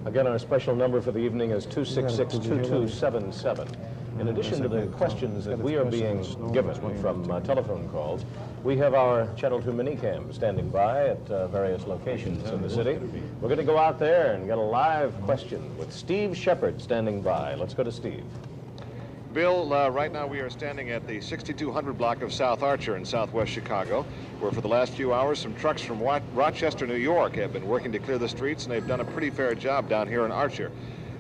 Again, our special number for the evening is 266-2277. In addition to the questions that we are being given from telephone calls, we have our Channel 2 minicam standing by at various locations in the city. We're going to go out there and get a live question with Steve Shepard standing by. Let's go to Steve. Bill, right now we are standing at the 6200 block of South Archer in southwest Chicago, where for the last few hours some trucks from Rochester, New York have been working to clear the streets, and they've done a pretty fair job down here in Archer.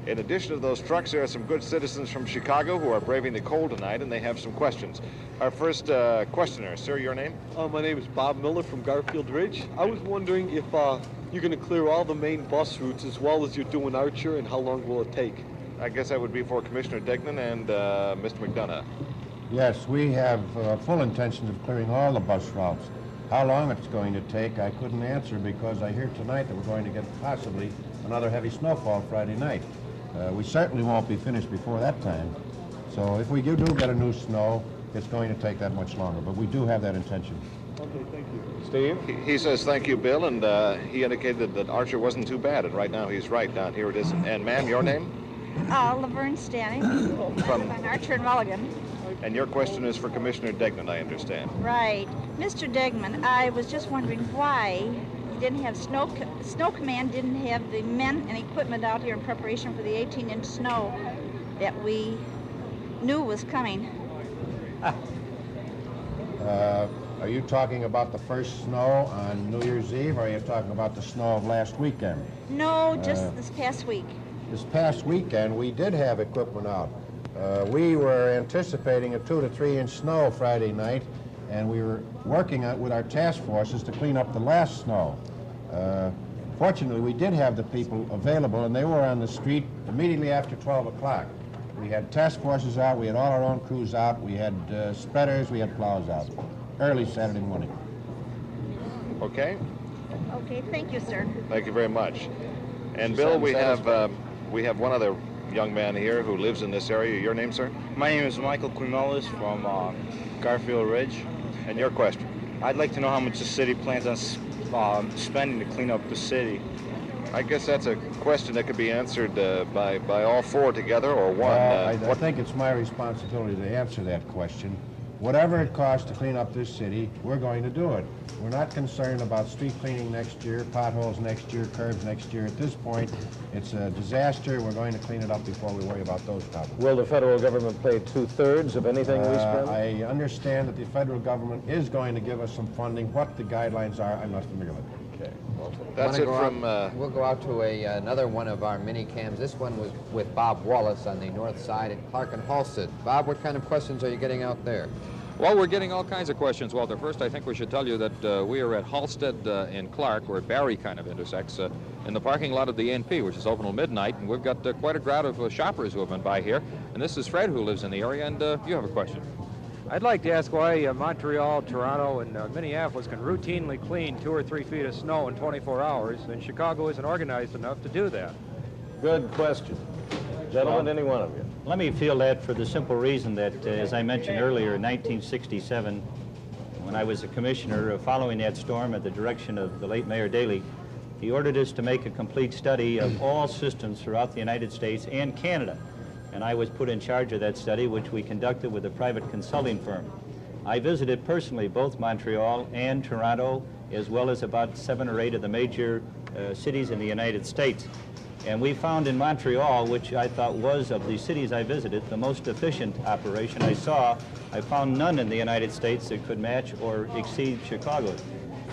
In addition to those trucks, there are some good citizens from Chicago who are braving the cold tonight, and they have some questions. Our first questioner, sir, your name? My name is Bob Miller from Garfield Ridge. I was wondering if you're going to clear all the main bus routes as well as you're doing Archer, and how long will it take? I guess that would be for Commissioner Degnan and Mr. McDonough. Yes, we have full intentions of clearing all the bus routes. How long it's going to take, I couldn't answer, because I hear tonight that we're going to get possibly another heavy snowfall Friday night. We certainly won't be finished before that time. So if we do get a new snow, it's going to take that much longer, but we do have that intention. Okay, thank you. Steve? He says thank you, Bill, and he indicated that Archer wasn't too bad, and right now he's right. Down here it is. And ma'am, your name? Laverne Stanning from Archer and Mulligan. And your question is for Commissioner Degnan, I understand. Right. Mr. Degnan, I was just wondering why you didn't have Snow Command didn't have the men and equipment out here in preparation for the 18-inch snow that we knew was coming. Are you talking about the first snow on New Year's Eve, or are you talking about the snow of last weekend? No, just this past week. This past weekend, we did have equipment out. We were anticipating a 2 to 3 inch snow Friday night, and we were working with our task forces to clean up the last snow. Fortunately, we did have the people available, and they were on the street immediately after 12 o'clock. We had task forces out, we had all our own crews out, we had spreaders, we had plows out, early Saturday morning. Okay? Okay, thank you, sir. Thank you very much. And Bill, we have one other young man here who lives in this area. Your name, sir? My name is Michael Quinones from Garfield Ridge. And your question? I'd like to know how much the city plans on spending to clean up the city. I guess that's a question that could be answered by all four together or one. I think it's my responsibility to answer that question. Whatever it costs to clean up this city, we're going to do it. We're not concerned about street cleaning next year, potholes next year, curbs next year. At this point, it's a disaster. We're going to clean it up before we worry about those problems. Will the federal government pay 2/3 of anything we spend? I understand that the federal government is going to give us some funding. What the guidelines are, I'm not familiar with. Okay. That's it from... we'll go out to another one of our mini cams. This one was with Bob Wallace on the north side at Clark and Halstead. Bob, what kind of questions are you getting out there? Well, we're getting all kinds of questions, Walter. First, I think we should tell you that we are at Halstead in Clark, where Barry kind of intersects, in the parking lot of the ANP, which is open till midnight, and we've got quite a crowd of shoppers who have been by here. And this is Fred, who lives in the area, and you have a question. I'd like to ask why Montreal, Toronto, and Minneapolis can routinely clean 2 or 3 feet of snow in 24 hours, and Chicago isn't organized enough to do that. Good question. Gentlemen, any one of you. Let me field that for the simple reason that, as I mentioned earlier, in 1967, when I was a commissioner, following that storm at the direction of the late Mayor Daley, he ordered us to make a complete study of all systems throughout the United States and Canada. And I was put in charge of that study, which we conducted with a private consulting firm. I visited personally both Montreal and Toronto, as well as about 7 or 8 of the major cities in the United States. And we found in Montreal, which I thought was, of the cities I visited, the most efficient operation I saw. I found none in the United States that could match or exceed Chicago's.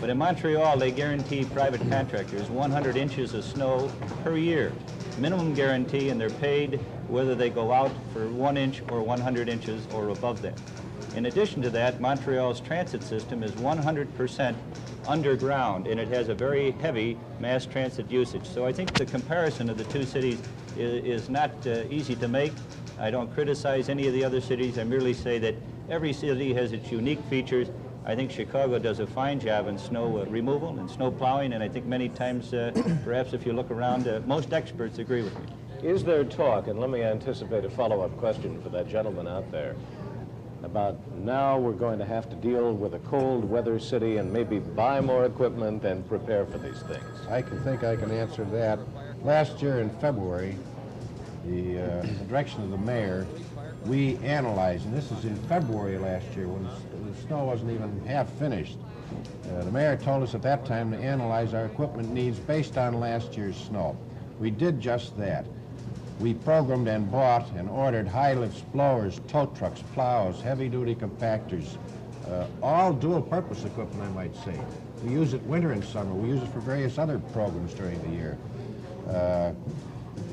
But in Montreal, they guarantee private contractors 100 inches of snow per year. Minimum guarantee, and they're paid whether they go out for 1 inch or 100 inches or above that. In addition to that, Montreal's transit system is 100% underground, and it has a very heavy mass transit usage. So I think the comparison of the two cities is not easy to make. I don't criticize any of the other cities. I merely say that every city has its unique features. I think Chicago does a fine job in snow removal and snow plowing, and I think many times, perhaps if you look around, most experts agree with me. Is there talk, and let me anticipate a follow-up question for that gentleman out there, about now we're going to have to deal with a cold weather city and maybe buy more equipment and prepare for these things? I think I can answer that. Last year in February, the direction of the mayor, we analyzed, and this is in February last year when the snow wasn't even half finished. The mayor told us at that time to analyze our equipment needs based on last year's snow. We did just that. We programmed and bought and ordered high lifts, blowers, tow trucks, plows, heavy-duty compactors, all dual-purpose equipment, I might say. We use it winter and summer. We use it for various other programs during the year.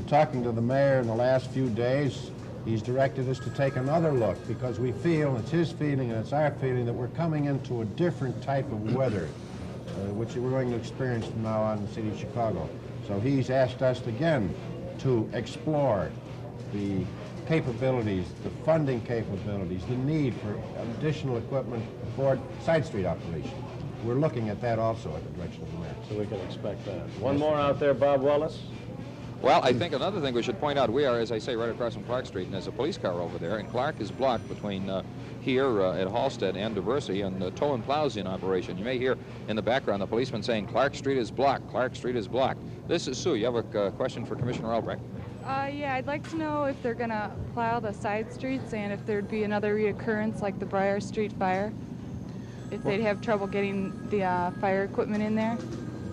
Talking to the mayor in the last few days, he's directed us to take another look because we feel, it's his feeling and it's our feeling, that we're coming into a different type of weather, which we're going to experience from now on in the city of Chicago. So he's asked us again to explore the capabilities, the funding capabilities, the need for additional equipment for side street operation. We're looking at that also at the direction of the mayor. So we can expect that. One more out there, Bob Wallace. Well, I think another thing we should point out, we are, as I say, right across from Clark Street, and there's a police car over there, and Clark is blocked between here at Halsted and Diversey, and the tow and plows in operation. You may hear in the background the policeman saying, Clark Street is blocked, Clark Street is blocked. This is Sue. You have a question for Commissioner Albrecht. Yeah, I'd like to know if they're going to plow the side streets and if there'd be another reoccurrence like the Briar Street fire, if they'd have trouble getting the fire equipment in there.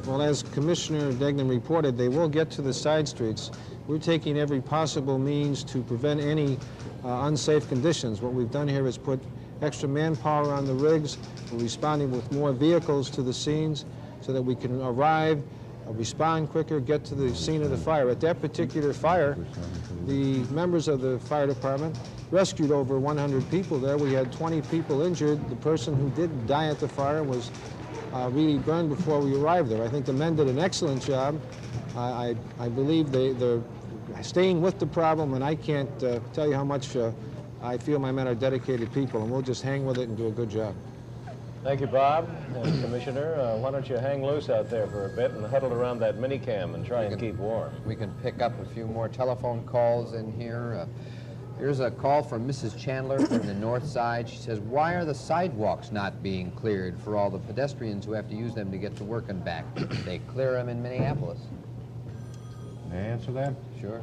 Well, as Commissioner Degnan reported, they will get to the side streets. We're taking every possible means to prevent any unsafe conditions. What we've done here is put extra manpower on the rigs. We're responding with more vehicles to the scenes so that we can arrive, respond quicker, get to the scene of the fire. At that particular fire, the members of the fire department rescued over 100 people there. We had 20 people injured. The person who did die at the fire was really burned before we arrived there. I think the men did an excellent job. I believe they're staying with the problem, and I can't tell you how much I feel my men are dedicated people, and we'll just hang with it and do a good job. Thank you, Bob. And Commissioner, why don't you hang loose out there for a bit and huddle around that minicam and try and keep warm. We can pick up a few more telephone calls in here. Here's a call from Mrs. Chandler from the north side. She says, why are the sidewalks not being cleared for all the pedestrians who have to use them to get to work and back? They clear them in Minneapolis. May I answer that? Sure.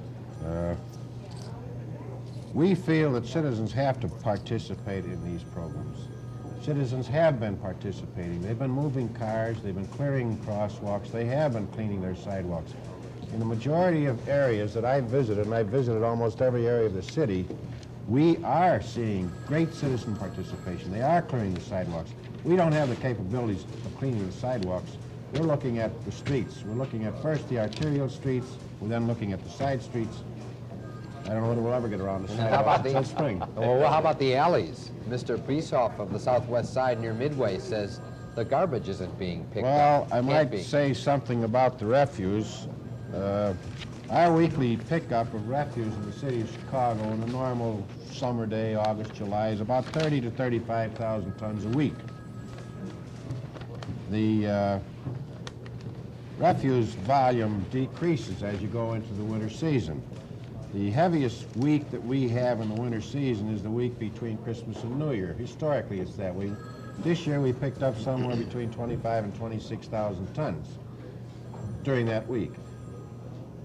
We feel that citizens have to participate in these programs. Citizens have been participating. They've been moving cars, they've been clearing crosswalks, they have been cleaning their sidewalks. In the majority of areas that I've visited, and I've visited almost every area of the city, we are seeing great citizen participation. They are clearing the sidewalks. We don't have the capabilities of cleaning the sidewalks. We're looking at the streets. We're looking at first the arterial streets, we're then looking at the side streets. I don't know whether we'll ever get around the sidewalks until spring. Well, how about the alleys? Mr. Prieshoff of the southwest side near Midway says the garbage isn't being picked up. Well, I might say something about the refuse. Our weekly pickup of refuse in the city of Chicago on a normal summer day, August, July, is about 30 to 35,000 tons a week. The refuse volume decreases as you go into the winter season. The heaviest week that we have in the winter season is the week between Christmas and New Year. Historically, it's that week. This year, we picked up somewhere between 25 and 26,000 tons during that week.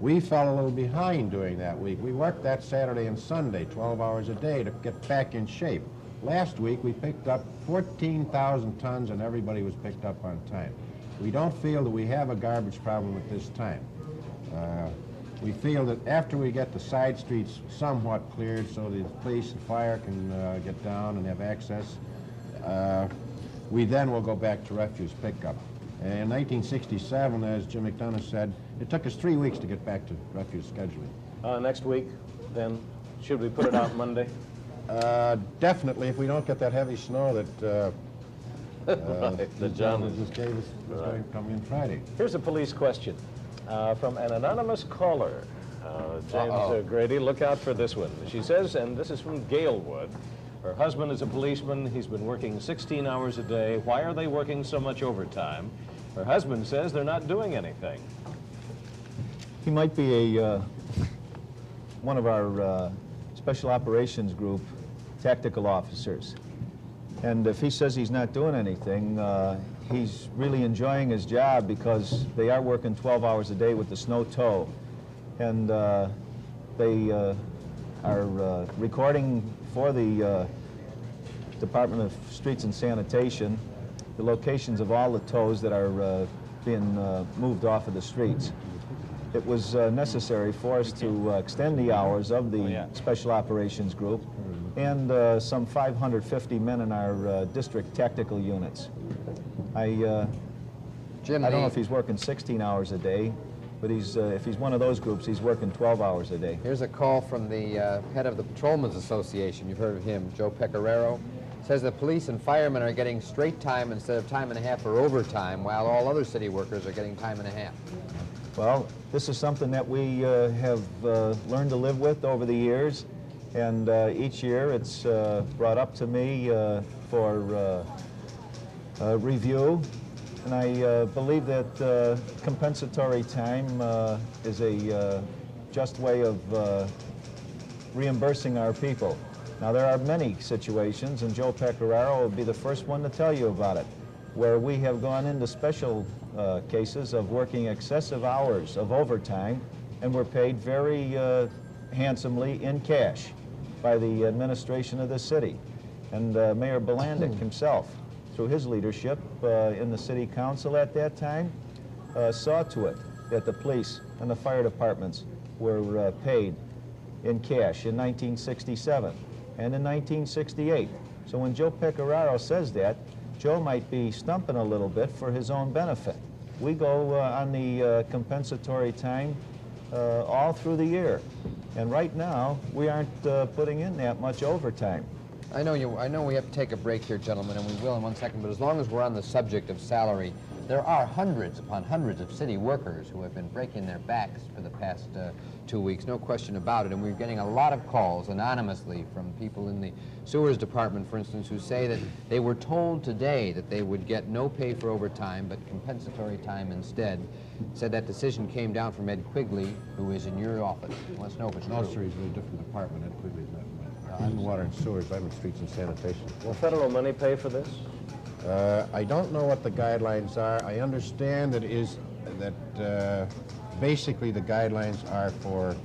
We fell a little behind during that week. We worked that Saturday and Sunday, 12 hours a day, to get back in shape. Last week, we picked up 14,000 tons, and everybody was picked up on time. We don't feel that we have a garbage problem at this time. We feel that after we get the side streets somewhat cleared so the police and fire can get down and have access, we then will go back to refuse pickup. In 1967, as Jim McDonough said, it took us 3 weeks to get back to refuse scheduling. Next week, then, should we put it out Monday? Definitely, if we don't get that heavy snow that the gentleman just gave us is going to come in Friday. Here's a police question from an anonymous caller. James Grady, look out for this one. She says, and this is from Galewood, her husband is a policeman. He's been working 16 hours a day. Why are they working so much overtime? Her husband says they're not doing anything. He might be one of our special operations group tactical officers. And if he says he's not doing anything, he's really enjoying his job because they are working 12 hours a day with the snow tow. and they are recording for the Department of Streets and Sanitation the locations of all the tows that are being moved off of the streets. It was necessary for us to extend the hours of the Special Operations Group and some 550 men in our district tactical units. Jim, I don't know if he's working 16 hours a day, but if he's one of those groups, he's working 12 hours a day. Here's a call from the head of the Patrolmen's Association. You've heard of him, Joe Pecoraro. Says the police and firemen are getting straight time instead of time and a half or overtime, while all other city workers are getting time and a half. Well, this is something that we have learned to live with over the years, and each year it's brought up to me for review. And I believe that compensatory time is a just way of reimbursing our people. Now, there are many situations, and Joe Pecoraro will be the first one to tell you about it, where we have gone into special cases of working excessive hours of overtime, and we're paid very handsomely in cash by the administration of the city. And Mayor Bolandic himself, through his leadership in the city council at that time, saw to it that the police and the fire departments were paid in cash in 1967 and in 1968. So when Joe Pecoraro says that, Joe might be stumping a little bit for his own benefit. We go on the compensatory time all through the year. And right now, we aren't putting in that much overtime. I know we have to take a break here, gentlemen, and we will in 1 second, but as long as we're on the subject of salary, there are hundreds upon hundreds of city workers who have been breaking their backs for the past 2 weeks, no question about it, and we're getting a lot of calls anonymously from people in the sewers department, for instance, who say that they were told today that they would get no pay for overtime, but compensatory time instead. Said that decision came down from Ed Quigley, who is in your office. Let's know if it's true. No, sir, he's a very different department. Ed Quigley's not. I'm in water and sewers. I'm in streets and sanitation. Will federal money pay for this? I don't know what the guidelines are. I understand that basically the guidelines are for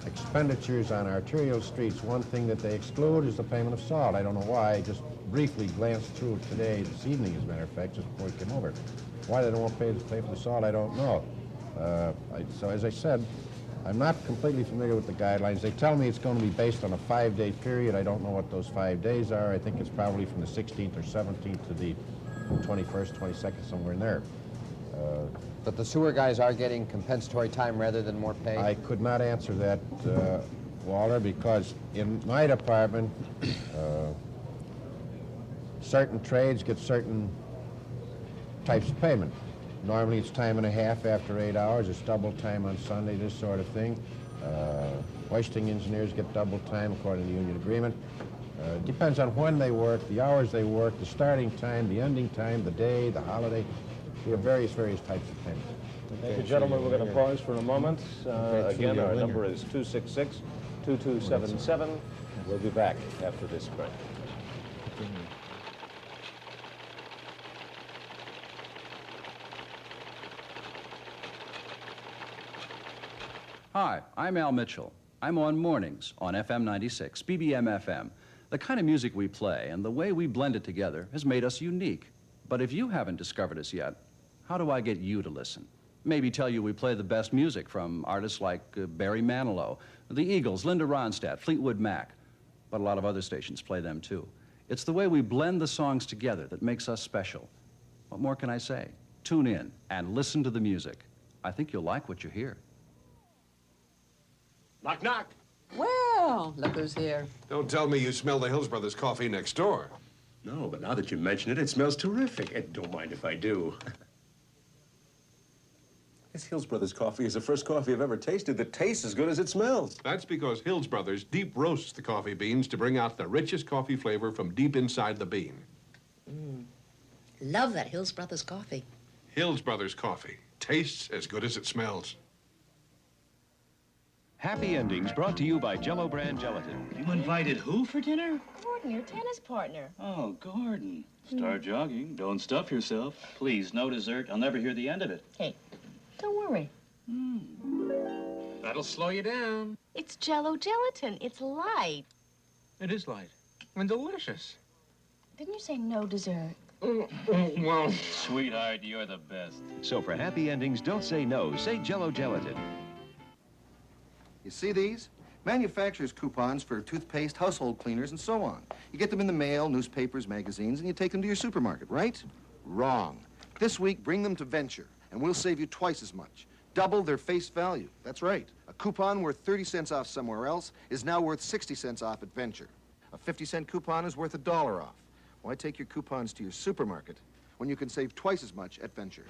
expenditures on arterial streets. One thing that they exclude is the payment of salt. I don't know why. I just briefly glanced through it today, this evening, as a matter of fact, just before we came over. Why they don't want to pay for the salt, I don't know. So as I said, I'm not completely familiar with the guidelines. They tell me it's going to be based on a 5-day period. I don't know what those 5 days are. I think it's probably from the 16th or 17th to the 21st, 22nd, somewhere in there. But the sewer guys are getting compensatory time rather than more pay? I could not answer that, Walter, because in my department, certain trades get certain types of payment. Normally it's time and a half after 8 hours. It's double time on Sunday, this sort of thing. Hoisting engineers get double time according to the union agreement. Depends on when they work, the hours they work, the starting time, the ending time, the day, the holiday. We have various types of payment. Thank you, gentlemen. We're going to pause for a moment. Again, our number is 266-2277. We'll be back after this break. Hi, I'm Al Mitchell. I'm on mornings on FM 96, BBM FM. The kind of music we play and the way we blend it together has made us unique. But if you haven't discovered us yet, how do I get you to listen? Maybe tell you we play the best music from artists like Barry Manilow, the Eagles, Linda Ronstadt, Fleetwood Mac. But a lot of other stations play them too. It's the way we blend the songs together that makes us special. What more can I say? Tune in and listen to the music. I think you'll like what you hear. Knock, knock. Well, look who's here. Don't tell me you smell the Hills Brothers coffee next door. No, but now that you mention it, it smells terrific. And don't mind if I do. This Hills Brothers coffee is the first coffee I've ever tasted that tastes as good as it smells. That's because Hills Brothers deep roasts the coffee beans to bring out the richest coffee flavor from deep inside the bean. Love that Hills Brothers coffee. Hills Brothers coffee tastes as good as it smells. Happy Endings brought to you by Jell-O brand gelatin. You invited who for dinner? Gordon, your tennis partner. Oh, Gordon. Start jogging. Don't stuff yourself. Please, no dessert. I'll never hear the end of it. Hey, don't worry. That'll slow you down. It's Jell-O gelatin. It's light. It is light and delicious. Didn't you say no dessert? Well, Sweetheart, you're the best. So for happy endings, don't say no. Say Jell-O gelatin. You see these? Manufacturer's coupons for toothpaste, household cleaners, and so on. You get them in the mail, newspapers, magazines, and you take them to your supermarket, right? Wrong. This week, bring them to Venture, and we'll save you twice as much. Double their face value. That's right. A coupon worth 30 cents off somewhere else is now worth 60 cents off at Venture. A 50-cent coupon is worth $1 off. Why take your coupons to your supermarket when you can save twice as much at Venture?